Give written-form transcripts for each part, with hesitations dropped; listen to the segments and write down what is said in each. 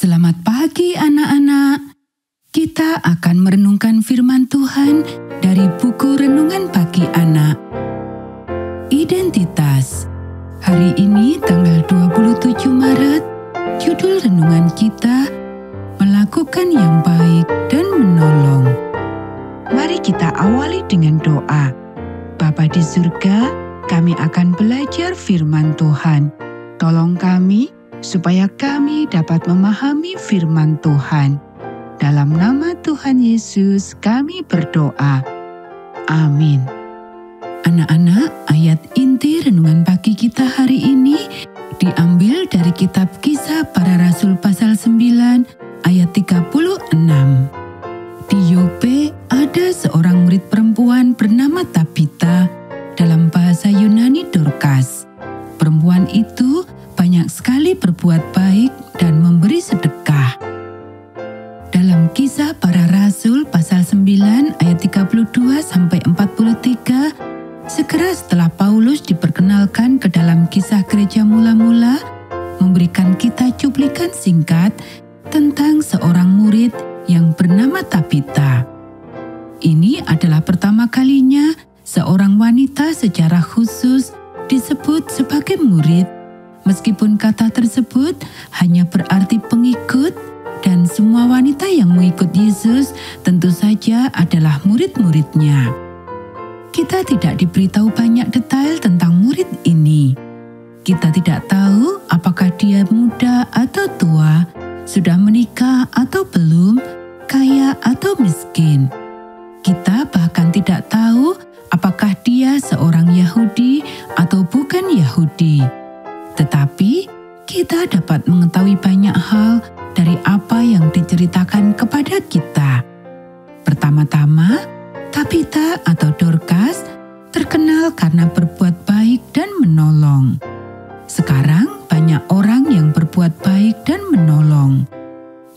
Selamat pagi anak-anak. Kita akan merenungkan firman Tuhan dari buku Renungan Pagi Anak. Identitas. Hari ini tanggal 27 Maret, judul renungan kita, Melakukan yang Baik dan Menolong. Mari kita awali dengan doa. Bapa di surga, kami akan belajar firman Tuhan. Tolong kami supaya kami dapat memahami firman Tuhan. Dalam nama Tuhan Yesus kami berdoa. Amin. Anak-anak, ayat inti renungan pagi kita hari ini diambil dari kitab Kisah Para Rasul pasal 9 ayat 36. Di Yope ada seorang murid perempuan bernama Tabita, dalam bahasa Yunani Dorcas. Perempuan itu banyak sekali berbuat baik dan memberi sedekah. Dalam Kisah Para Rasul pasal 9 ayat 32 sampai 43, segera setelah Paulus diperkenalkan ke dalam kisah gereja mula-mula, memberikan kita cuplikan singkat tentang seorang murid yang bernama Tabita. Ini adalah pertama kalinya seorang wanita secara khusus disebut sebagai murid, meskipun kata tersebut hanya berarti pengikut, dan semua wanita yang mengikut Yesus tentu saja adalah murid-muridnya. Kita tidak diberitahu banyak detail tentang murid ini. Kita tidak tahu apakah dia muda atau tua, sudah menikah atau belum, kaya atau miskin. Kita bahkan tidak tahu apakah dia seorang Yahudi atau bukan Yahudi. Tetapi kita dapat mengetahui banyak hal dari apa yang diceritakan kepada kita. Pertama-tama, Tabita atau Dorcas terkenal karena berbuat baik dan menolong. Sekarang banyak orang yang berbuat baik dan menolong.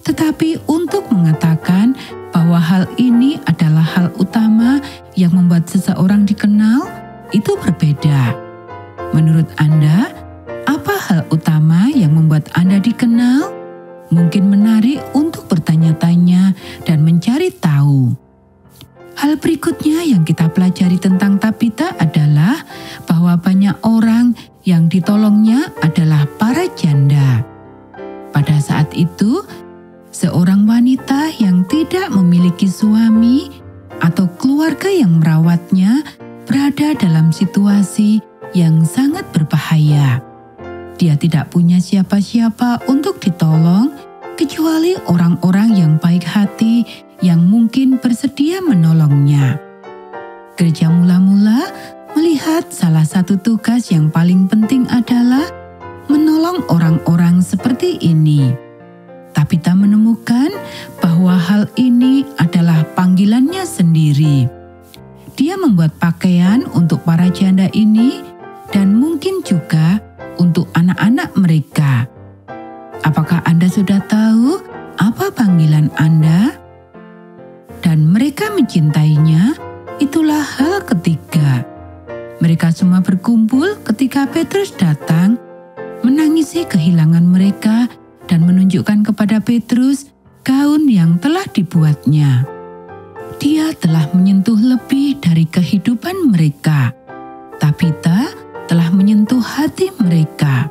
Tetapi untuk mengatakan bahwa hal ini adalah hal utama yang membuat seseorang dikenal, itu berbeda. Menurut Anda, apa hal utama yang membuat Anda dikenal? Mungkin menarik untuk bertanya-tanya dan mencari tahu. Hal berikutnya yang kita pelajari tentang Tabita adalah bahwa banyak orang yang ditolongnya adalah para janda. Pada saat itu, seorang wanita yang tidak memiliki suami atau keluarga yang merawatnya berada dalam situasi yang sangat berbahaya. Dia tidak punya siapa-siapa untuk ditolong kecuali orang-orang yang baik hati yang mungkin bersedia menolongnya. Gereja mula-mula melihat salah satu tugas yang paling penting adalah menolong orang-orang seperti ini. Tabita menemukan bahwa hal ini adalah panggilannya sendiri. Dia membuat pakaian untuk para janda ini dan mungkin juga untuk anak-anak mereka. Apakah Anda sudah tahu apa panggilan Anda? Dan mereka mencintainya, itulah hal ketiga. Mereka semua berkumpul ketika Petrus datang, menangisi kehilangan mereka dan menunjukkan kepada Petrus gaun yang telah dibuatnya. Dia telah menyentuh lebih dari kehidupan mereka. Tabita telah menyentuh hati mereka.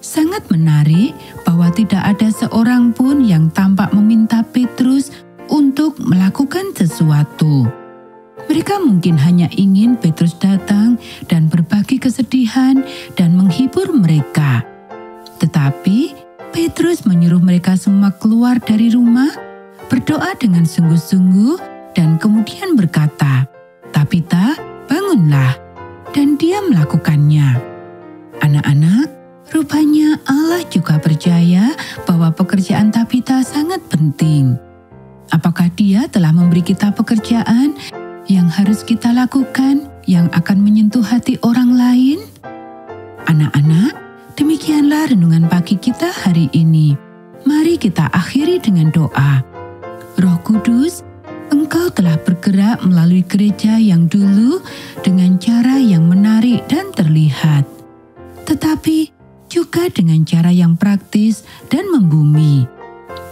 Sangat menarik bahwa tidak ada seorang pun yang tampak meminta Petrus untuk melakukan sesuatu. Mereka mungkin hanya ingin Petrus datang dan berbagi kesedihan dan menghibur mereka. Tetapi Petrus menyuruh mereka semua keluar dari rumah, berdoa dengan sungguh-sungguh, dan kemudian berkata, "Tabita, bangunlah." Dan dia melakukannya. Anak-anak, rupanya Allah juga percaya bahwa pekerjaan Tabita sangat penting. Apakah Dia telah memberi kita pekerjaan yang harus kita lakukan yang akan menyentuh hati orang lain? Anak-anak, demikianlah renungan pagi kita hari ini. Mari kita akhiri dengan doa. Roh Kudus, Engkau telah bergerak melalui gereja yang dulu dengan cara yang menarik dan terlihat. Tetapi juga dengan cara yang praktis dan membumi.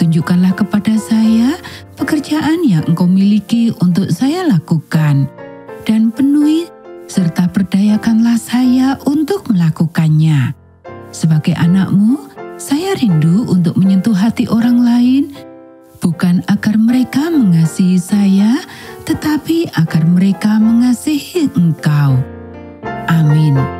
Tunjukkanlah kepada saya pekerjaan yang Engkau miliki untuk saya lakukan, dan penuhi serta perdayakanlah saya untuk melakukannya. Sebagai anak-Mu, saya rindu untuk menyentuh hati orang lain, bukan agar mereka mengasihi saya, tetapi agar mereka mengasihi Engkau. Amin.